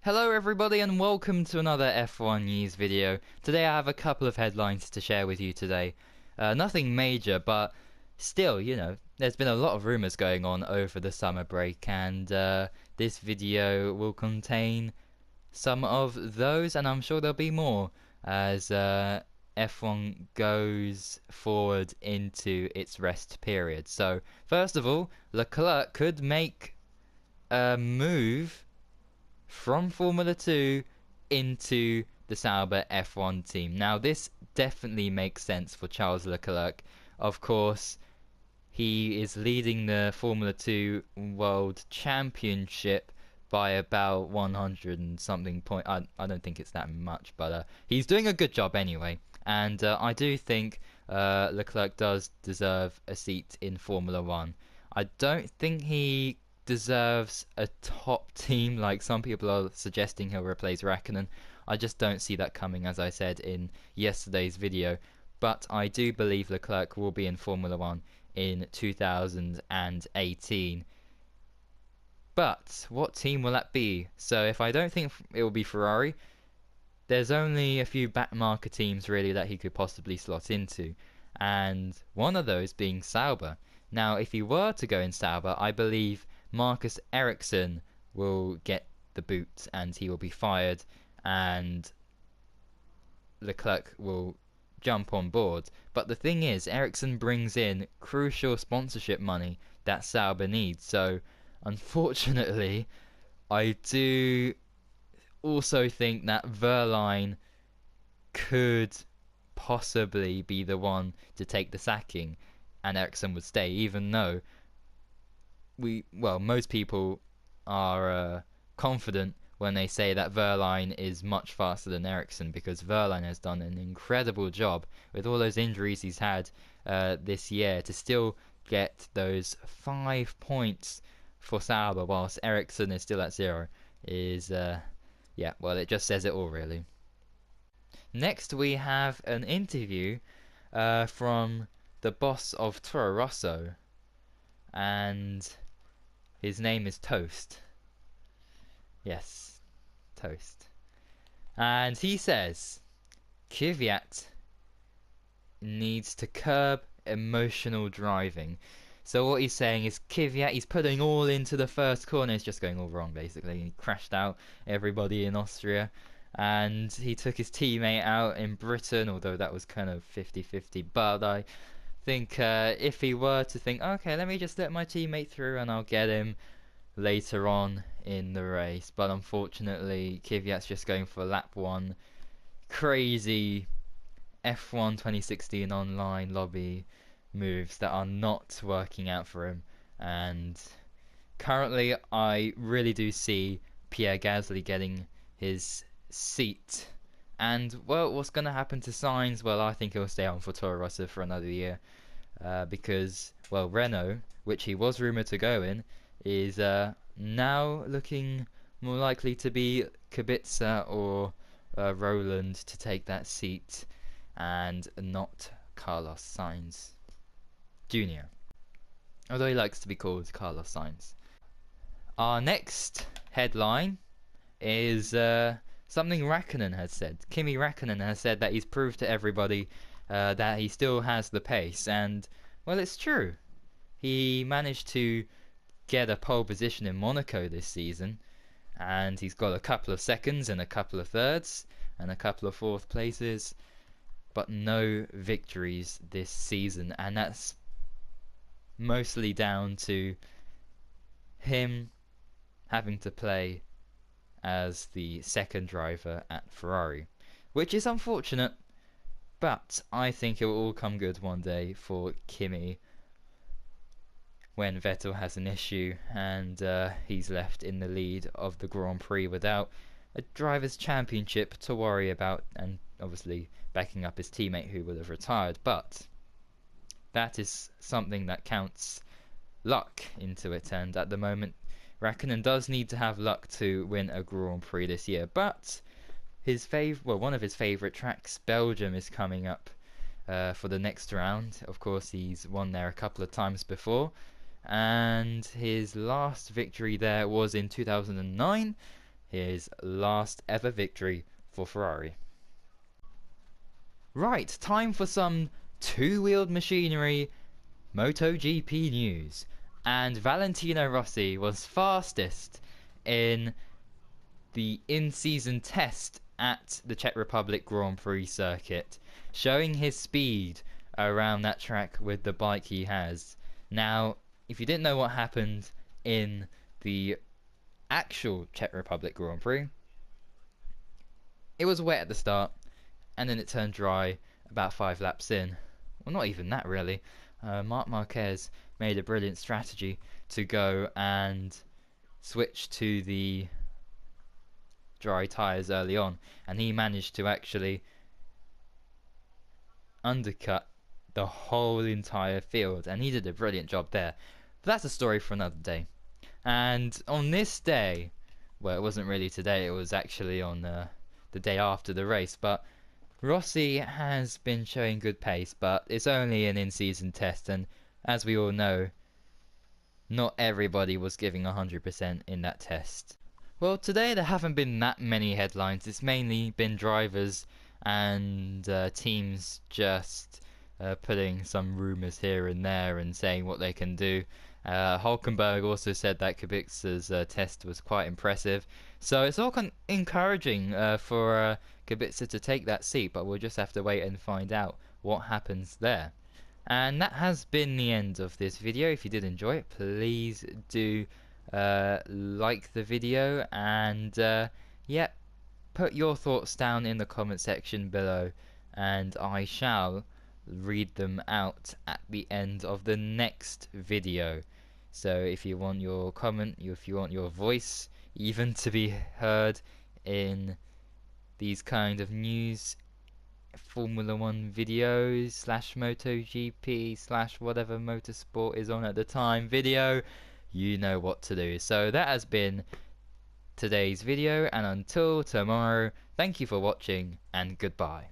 Hello everybody and welcome to another F1 news video. Today I have a couple of headlines to share with you today. Nothing major, but still, there's been a lot of rumours going on over the summer break, and this video will contain some of those, and I'm sure there'll be more as F1 goes forward into its rest period. So, first of all, Leclerc could make a move from Formula 2 into the Sauber F1 team. Now, this definitely makes sense for Charles Leclerc. Of course, he is leading the Formula 2 World Championship by about 100 and something point. I don't think it's that much, but he's doing a good job anyway. And I do think Leclerc does deserve a seat in Formula 1. I don't think he deserves a top team like some people are suggesting he'll replace Raikkonen. I just don't see that coming, as I said in yesterday's video. But I do believe Leclerc will be in Formula 1 in 2018. But what team will that be? So if I don't think it will be Ferrari, there's only a few backmarker teams really that he could possibly slot into, and one of those being Sauber. Now, if he were to go in Sauber, I believe Marcus Ericsson will get the boot and he will be fired, and Leclerc will jump on board. But the thing is, Ericsson brings in crucial sponsorship money that Sauber needs. So unfortunately, I do also think that Wehrlein could possibly be the one to take the sacking and Ericsson would stay, even though most people are confident when they say that Wehrlein is much faster than Ericsson, because Wehrlein has done an incredible job with all those injuries he's had this year to still get those 5 points for Sauber whilst Ericsson is still at 0 is it just says it all really. Next we have an interview from the boss of Toro Rosso, and his name is Toast. Yes, Toast. And he says Kvyat needs to curb emotional driving. So what he's saying is Kvyat, he's putting all into the first corner. It's just going all wrong basically. He crashed out everybody in Austria, and he took his teammate out in Britain, although that was kind of 50-50. But I think if he were to think, okay, let me just let my teammate through and I'll get him later on in the race. But unfortunately, Kvyat's just going for lap 1. Crazy F1 2016 online lobby moves that are not working out for him. And currently, I really do see Pierre Gasly getting his seat. And, well, what's going to happen to Sainz? Well, I think he'll stay on for Toro Rosso for another year. Because, well, Renault, which he was rumoured to go in, is now looking more likely to be Kubica or Roland to take that seat, and not Carlos Sainz Jr. Although he likes to be called Carlos Sainz. Our next headline is something Raikkonen has said. Kimi Raikkonen has said that he's proved to everybody that he still has the pace, and, well, it's true. He managed to get a pole position in Monaco this season, and he's got a couple of seconds and a couple of thirds and a couple of fourth places, but no victories this season, and that's mostly down to him having to play as the second driver at Ferrari, which is unfortunate, but I think it will all come good one day for Kimi when Vettel has an issue and he's left in the lead of the Grand Prix without a driver's championship to worry about, and obviously backing up his teammate who would have retired. But that is something that counts luck into it, and at the moment Raikkonen does need to have luck to win a Grand Prix this year. But one of his favourite tracks, Belgium, is coming up for the next round. Of course, he's won there a couple of times before, and his last victory there was in 2009, his last ever victory for Ferrari. Right, time for some two-wheeled machinery MotoGP news. And Valentino Rossi was fastest in the in-season test at the Czech Republic Grand Prix circuit, showing his speed around that track with the bike he has. Now, if you didn't know what happened in the actual Czech Republic Grand Prix, it was wet at the start, and then it turned dry about 5 laps in. Well, not even that really. Marc Marquez made a brilliant strategy to go and switch to the dry tyres early on, and he managed to actually undercut the whole entire field, and he did a brilliant job there. But that's a story for another day. And on this day, well, it wasn't really today, it was actually on the day after the race, but Rossi has been showing good pace, but it's only an in-season test, and as we all know, not everybody was giving 100% in that test. Well, today there haven't been that many headlines. It's mainly been drivers and teams just putting some rumours here and there and saying what they can do. Hulkenberg also said that Kubica's test was quite impressive. So it's all encouraging for Kubica to take that seat, but we'll just have to wait and find out what happens there. And that has been the end of this video. If you did enjoy it, please do like the video, and yeah, put your thoughts down in the comment section below, and I shall read them out at the end of the next video. So if you want your comment, if you want your voice even to be heard in these kind of news Formula 1 videos / MotoGP / whatever motorsport is on at the time video, you know what to do. So that has been today's video, and until tomorrow, thank you for watching and goodbye.